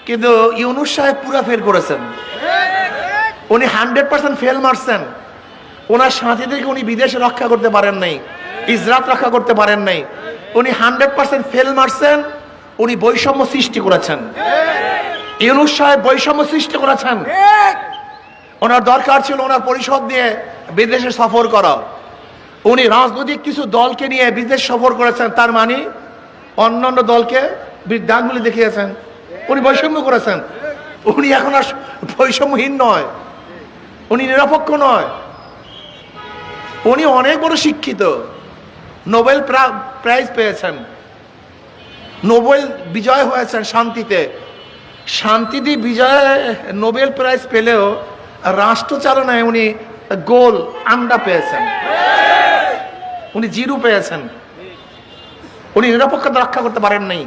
কিন্তু ইউনূস সাহেব পুরা ফেল করেছেন। উনি 100% ফেল মারছেন। ওনার সাথীদেরকে উনি বিদেশে রক্ষা করতে পারেন নাই, ইসরাত রক্ষা করতে পারেন নাই। উনি 100% ফেল মারছেন। উনি বৈষম্য সৃষ্টি করেছেন। ইউনূস সাহেব বৈষম্য সৃষ্টি করেছেন। ওনার দরকার ছিল ওনার পরিষদ দিয়ে বিদেশে সফর করা। উনি রাজনৈতিক কিছু দলকে নিয়ে বিদেশ সফর করেছেন, তার মানে অন্যান্য দলকে বৃদ্ধাঙ্গুলি দেখিয়েছেন। উনি বৈষম্য করেছেন। উনি এখন আর বৈষম্যহীন নয়, উনি নিরপেক্ষ নয়, উনি অনেক বড় শিক্ষিত, নোবেল প্রাইজ পেয়েছেন, নোবেল বিজয় হয়েছেন শান্তিতে। শান্তিতে বিজয় নোবেল প্রাইজ পেলেও রাষ্ট্রচালনায় উনি গোল আন্ডা পেয়েছেন, উনি জিরো পেয়েছেন। উনি নিরপেক্ষতা রক্ষা করতে পারেন নাই।